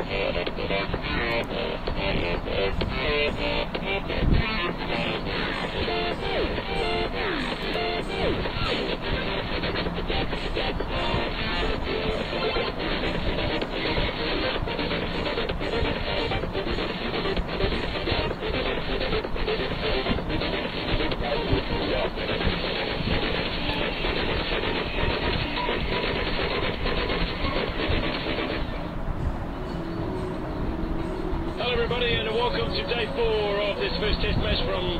Hello everybody and welcome to day 4 of this first test match from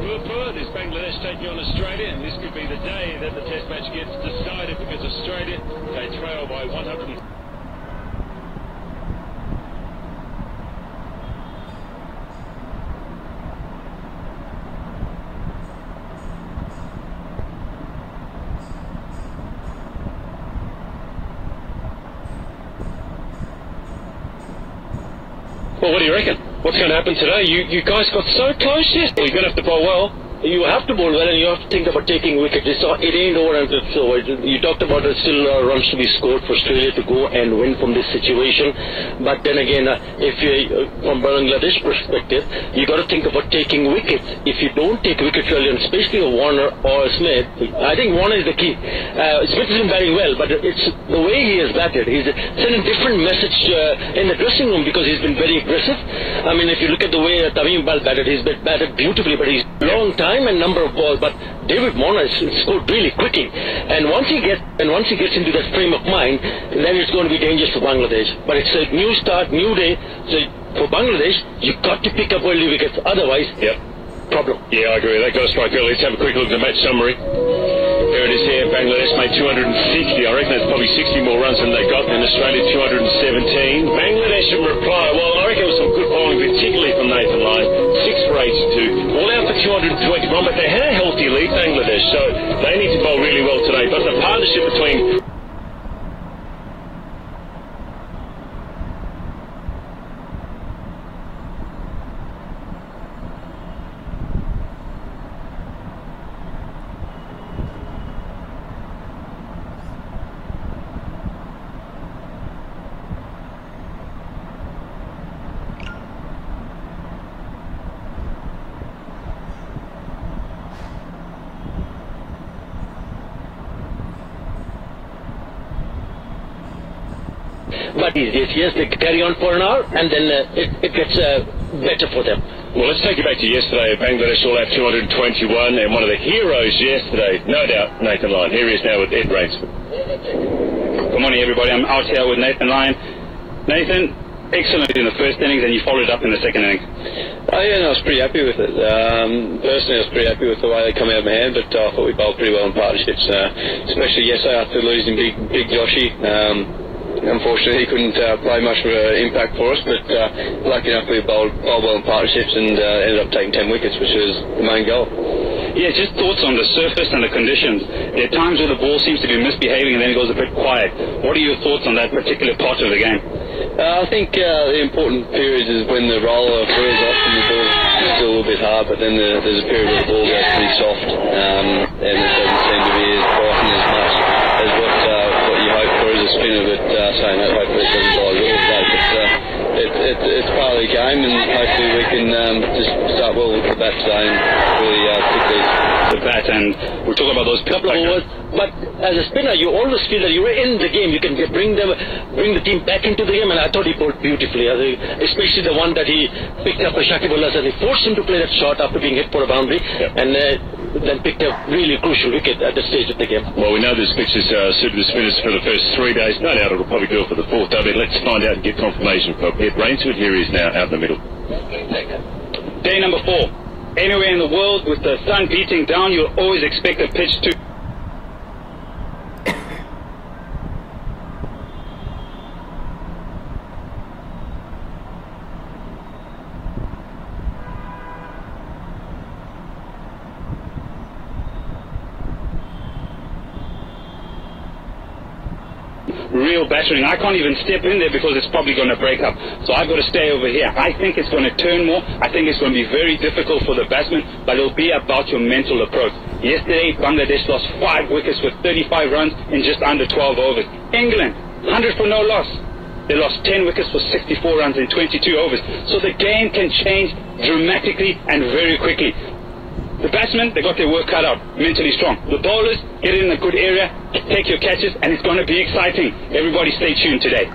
Mirpur. This Bangladesh taking on Australia, and this could be the day that the test match gets decided because Australia, they trail by 100. Well, what do you reckon? What's going to happen today? You guys got so close yesterday. You're going to have to bowl well. You have to bowl well, and you have to think about taking wickets. It ain't over until it's over. You talked about still runs to be scored for Australia to go and win from this situation. But then again, if you from Bangladesh perspective, you got to think about taking wickets. If you don't take wickets early, and especially a Warner or a Smith, I think Warner is the key. Smith has been batting well, but it's the way he has batted. He's sending different message in the dressing room because he's been very aggressive. I mean, if you look at the way Tamim Iqbal batted, he's batted beautifully, but he's long time and number of balls, but David Warner scored really quickly, and once he gets into that frame of mind, then it's going to be dangerous for Bangladesh. But it's a new start, new day, so for Bangladesh you've got to pick up early wickets, otherwise problem. Yeah, I agree. They've got to strike early. Let's have a quick look at the match summary. Here it is here. Bangladesh made 260. I reckon that's probably 60 more runs than they got, and Australia 217. Bangladesh in reply, well, I reckon it was some good bowling, particularly from Nathan Lyon. 6 for 82. All out for 221, but they had a healthy lead, Bangladesh, so they need to bowl really well today. But the partnership between But yes, they carry on for an hour, and then it gets better for them. Well, let's take you back to yesterday. Bangladesh all out 221, and one of the heroes yesterday, no doubt, Nathan Lyon. Here he is now with Ed Rainsford. Good morning, everybody. I'm out here with Nathan Lyon. Nathan, excellent in the first innings, and you followed up in the second innings. Yeah, no, I was pretty happy with it. Personally, I was pretty happy with the way they come out of my hand, but I thought we bowled pretty well in partnerships, especially yesterday after losing big Joshy. Unfortunately, he couldn't play much of an impact for us, but lucky enough we bowled well in partnerships and ended up taking 10 wickets, which was the main goal. Yeah, just thoughts on the surface and the conditions. There are times where the ball seems to be misbehaving and then it goes a bit quiet. What are your thoughts on that particular part of the game? I think the important period is when the roller wears off and the ball is still a little bit hard, but then there's a period where the ball goes pretty soft and it doesn't seem to be as biting as much as what you hope for as a spinner, but saying that, hopefully it doesn't bite real today. But it's part of the game, and hopefully we can just start well with the bat today and really pick the bat. And we're talking about those couple of overs. But as a spinner, you always feel that you're in the game. You can bring the team back into the game, and I thought he bowled beautifully. I think, especially the one that he picked up, Shakib Al Hasan. He forced him to play that shot after being hit for a boundary, and then picked a really crucial wicket at the stage of the game. Well, we know this pitch has suited the spinners for the first 3 days. No doubt it'll probably do it for the 4th day. Let's find out and get confirmation from Ed Rainsford. Here he is now out in the middle. Day number 4. Anywhere in the world with the sun beating down, you'll always expect a pitch to real battering. I can't even step in there because it's probably going to break up. So I've got to stay over here. I think it's going to turn more. I think it's going to be very difficult for the batsman, but it'll be about your mental approach. Yesterday, Bangladesh lost 5 wickets with 35 runs in just under 12 overs. England, 100 for no loss. They lost 10 wickets for 64 runs in 22 overs. So the game can change dramatically and very quickly. The batsmen, they got their work cut out, mentally strong. The bowlers, get in a good area, take your catches, and it's going to be exciting. Everybody stay tuned today.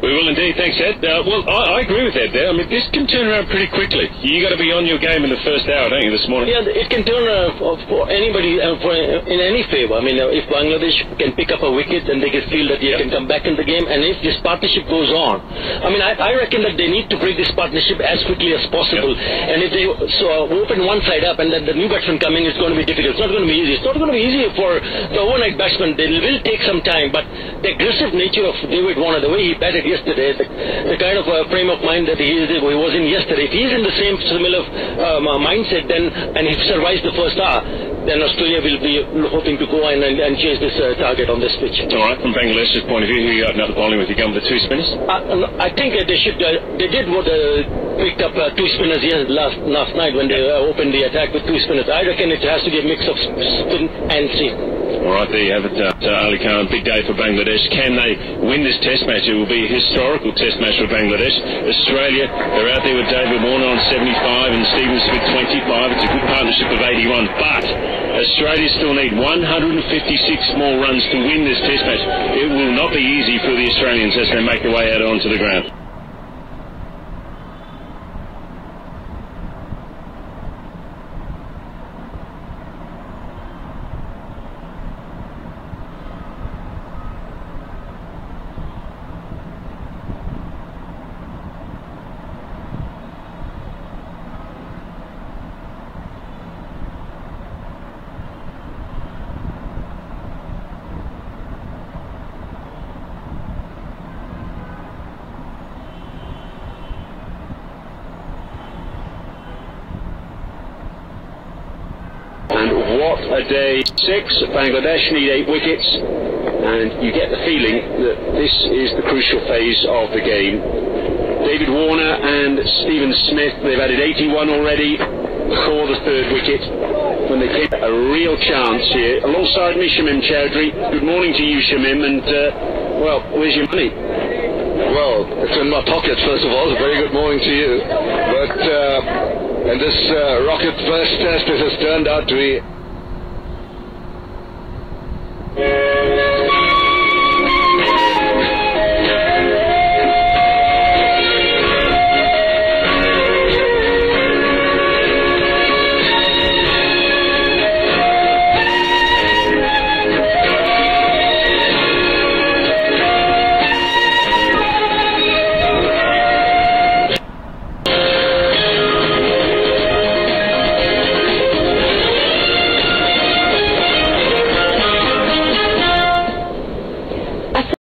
We will indeed. Thanks, Ed. Well, I agree with Ed there. I mean, this can turn around pretty quickly. You got to be on your game in the first hour, don't you, this morning? Yeah, it can turn for anybody in any favour. I mean, if Bangladesh can pick up a wicket, then they can feel that they can come back in the game. And if this partnership goes on, I mean, I reckon that they need to break this partnership as quickly as possible. And if they open one side up and then the new batsman coming, it's going to be difficult. It's not going to be easy. It's not going to be easy for the overnight batsman. They will take some time, but the aggressive nature of David Warner, the way he batted yesterday, the kind of frame of mind that he was in yesterday, if he's in the same similar mindset then, and he survives the first hour, then Australia will be hoping to go in and chase this target on this pitch. All right, from Bangladesh's point of view, who you open up the bowling with? You going with the two spinners? I think they should. They did what picked up two spinners last night when they opened the attack with two spinners. I reckon it has to be a mix of spin and seam. All right, there you have it, Ali Khan. Big day for Bangladesh. Can they win this test match? It will be a historical test match for Bangladesh. Australia, they're out there with David Warner on 75 and Stephen Smith 25. It's a good partnership of 81. But Australia still need 156 more runs to win this test match. It will not be easy for the Australians as they make their way out onto the ground. And what a day. 6, Bangladesh need 8 wickets, and you get the feeling that this is the crucial phase of the game. David Warner and Stephen Smith, they've added 81 already for the 3rd wicket when they came a real chance here. Alongside me, Shamim Chowdhury. Good morning to you, Shamim, and well, where's your money? Well, it's in my pocket, first of all. A very good morning to you. But and this Rocket first test, it has turned out to be